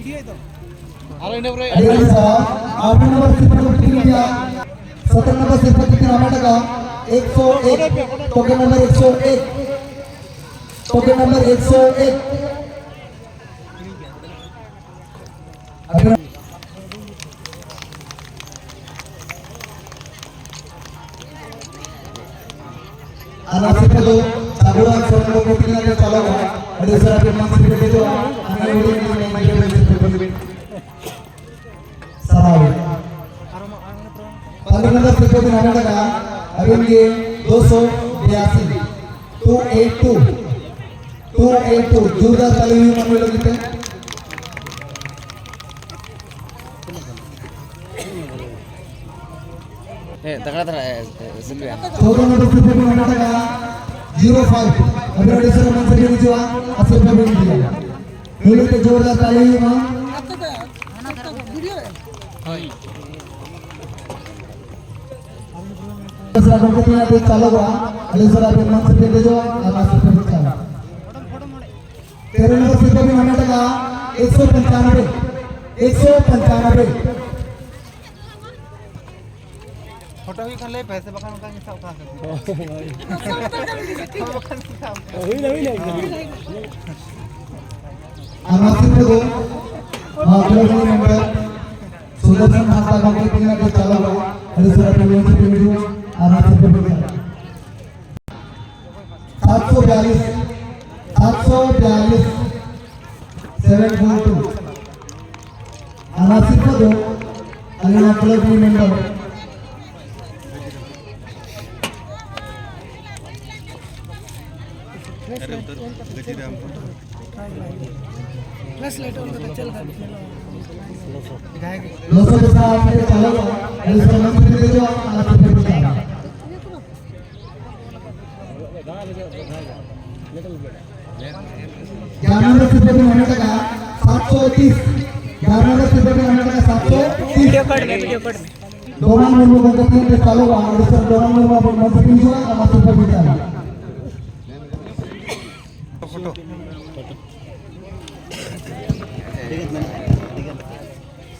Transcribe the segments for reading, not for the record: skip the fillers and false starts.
Adik salam, apa nomor sifat ketiga? Token nomor sifat ketiga nama का 101 token nomor 101 token nomor 101 anak sifat itu saburan soal ketiga dia calon ada surat yang sifat itu anak murid yang main sifat sarawak पंद्रह number सिर्फ नाम लगा अभी ये 282 282 जोरदार ताली हुई मन में लगते हैं तगड़ा था सिल्विया 14 नंबर सिर्फ नाम लगा 05 अभी ऑडिशन में से भी जो असर पे भी दिया ये तो जोरदार ताली हुई मां Setelah kompetisi nanti calon ada surat yang masuk ke dalam masuk ke dalam. Terus nanti kita mana ada 195. Photo भी कर ले पैसे बकान का हिसाब उठा सकते masuk ke dalam member Sudarsan Hatta kompetisi nanti calon ada surat yang masuk ke dalam anak itu berjalan 742 742 anak itu tuh anak klub ini member लोगों के साथ चलो इस समय में जो आना चाहिए ग्यारह में सिर्फ होने का 730 ग्यारह में सिर्फ होने का 730 वीडियो कट दोनों लोगों को तीन चलो और इस दोनों लोगों को मत कीजिए और मत ऊपर बिठाइए फोटो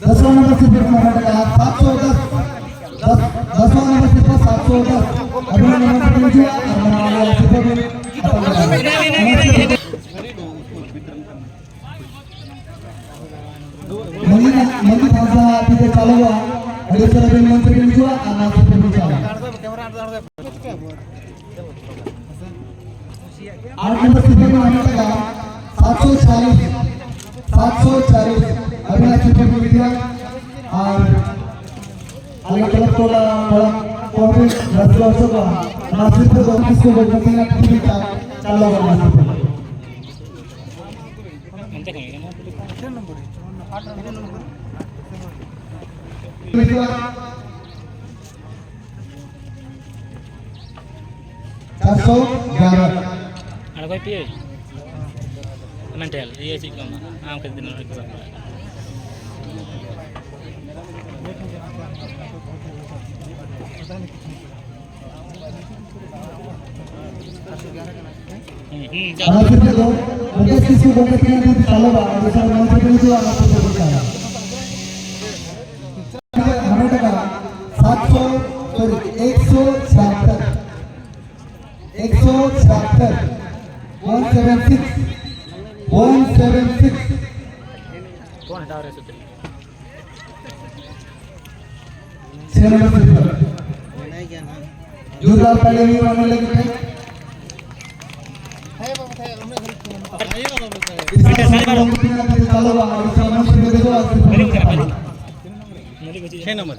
10 नंबर सिर्फ होने का 710 10 नंबर सिर्फ 710 अभी नंबर कीजिए और सिर्फ मनी भाषा tidak kalau ada surat yang menteri juga anak berbicara. आठ नंबर सिर्फ होने का 740 अभी सिर्फ berbicara और अलग अलग कोला कॉमेंट रसला होगा नासिर को किसको berbicara kita चलो Nasir Kaso Garut. Ada kau pilih? Mental, iya sih kamu. Am kerja dengan itu sama. Anak kita tu, mungkin siswa kita ni kalau ada sesuatu yang kita itu anak kita berbicara. Mana ada 176 176 कौन हटा रहे सूत्र? जोरदार ताली भी होने लगी है। छह नंबर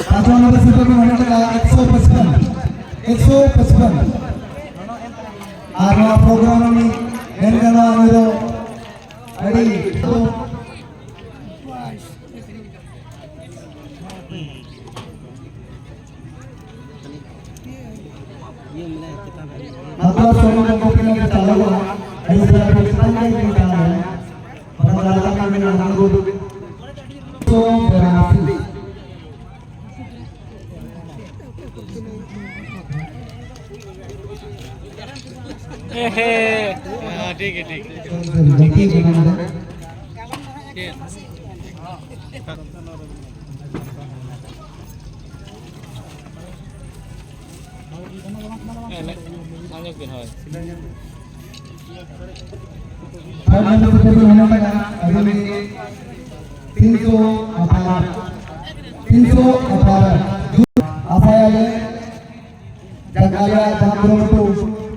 पांचवा नंबर सिर्फ होने लगा 155 आरवा प्रोग्राम में नेनगना मेरो अड़ी तो मतलब सोनू को कितना के चालू हुआ ऐसा कितना नहीं किया है बंगाला का में नाम को तो 82 हाँ ठीक है ठीक है गलती बनाना फाइनल से कभी होने लगा अभी 318 apa ya le जगाया जागरण तो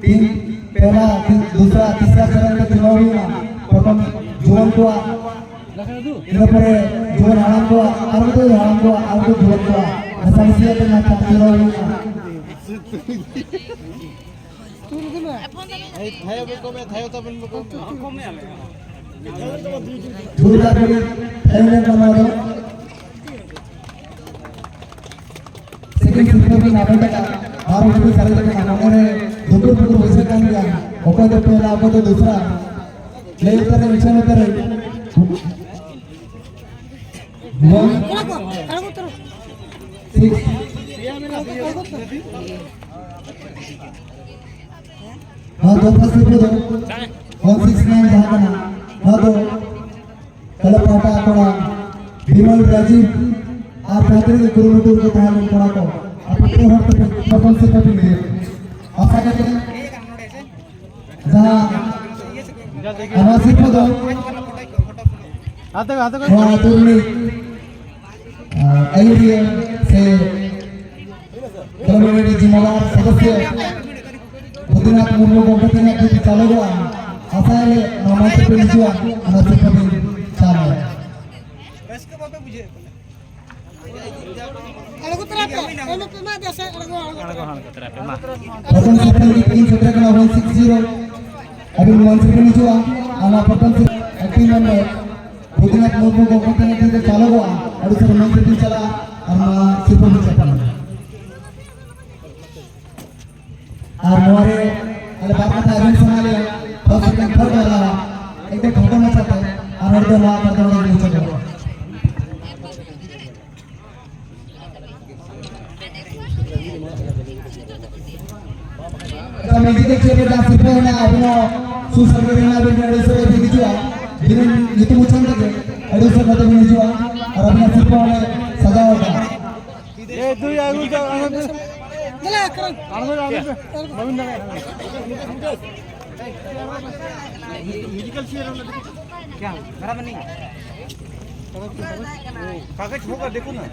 टीम पहला दूसरा तीसरा चरण के चुनाव हुआ प्रथम जुवन को इन पर जुवन हाराम को और तो जुवन को असंख्य के नाम चुनाव हुआ थायो बेको में थायो तबन बेको में दूसरा कभी थाईलैंड का मारो सेकंड सिस्टम में नाम लगा और वो सारे लोग हमारे दोनों वैसे काम किया ओको तो पहला ओको तो दूसरा ले उतर मिशन उतर 1 हाँ 2 फर्स्ट पे 169 जाना हाँ तो कल पाटा कोड़ा विमल राजीव आप रात्रि के किलोमीटर के ताल में कोड़ा को आप तो हर तो प्रथम से कभी मिले आशा करते हैं जहाँ हमारे को दो आते वहाँ तुमने एलडीए से कम्युनिटी जिम्मेदार सदस्य बुद्धिनाथ मुर्मू को कितने कुछ चालू हुआ आशा है नमाज़ पढ़ने जुआ हमारे कभी चालू है इसके बारे में मुझे प्रथम सेक्टर की 3 सेक्टर का 160 अभी 1 सेक्टर जुआ आना प्रथम से एक्टिव मेंबर बुद्धिनाथ मुर्मू को कितने कुछ चालू हुआ और उसे 1 सेक्टर चला और सिर्फ भी चला और हमारे अरे बात का आयोजन सुना लिया बहुत सेकंड थर्ड वाला एकदम ठोकर में चलता है और हर दो लाख करते हुए नीचे जाओ तो म्यूजिकल चेयर का सिर्फ है ना अपना सुसंगीत ना भी मेरे से भी जुआ दिन ये तो मुझे नहीं लगे अरे से कदम नहीं जुआ और अपना सिर्फ वाले सजा होगा ये दो आगु का चला कर म्यूजिकल चेयर क्या बराबर नहीं कागज होगा देखो ना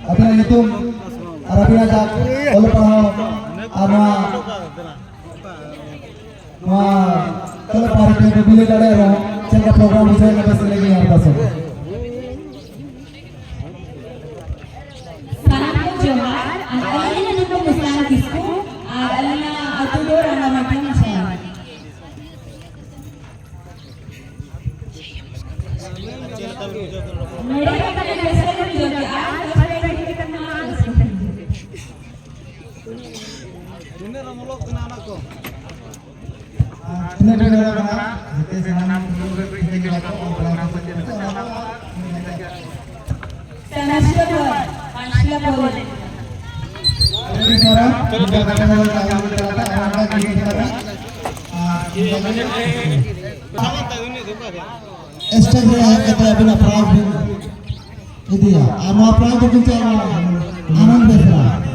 अपना नितुम और अपना जाप ओलो पढ़ाओ आमा कल पार्टी में बिले लड़े रहो चंगा प्रोग्राम मुझे ना बस लेके यहाँ पास Salam Johar, alina nito musang kisku, alina atudo rana matang saya. Mereka pada biasanya juga pada kita kenal. दुनिया रमलोक बनाना को ini adalah mana jadi nama berbeda kita orang Tanasya boleh, Tanasya boleh. ini sekarang kita akan Instagram kita punya prank itu ya, ama prank itu cara aman besar.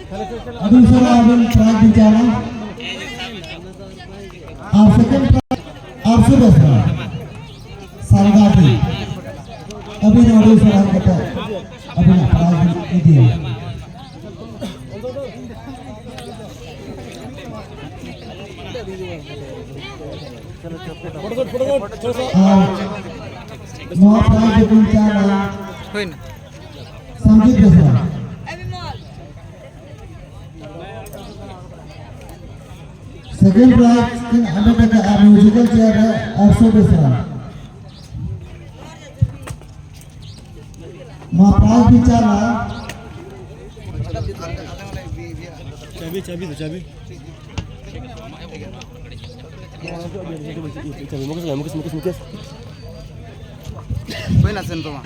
अभी sir आप prize बिचारा आप second आपसे बसरा सारगाटी अभी nodal sir आप कहते अभी ना प्राइज दिया नो प्राइज बिचारा संगीत बसरा सेकंड प्राइज इन हमें का म्यूजिकल चेयर है 800 पैसा मां प्राइज बिचारा चाबी तो चाबी Koy na sen to ma.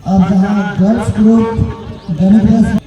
अब जहाँ गर्ल्स ग्रुप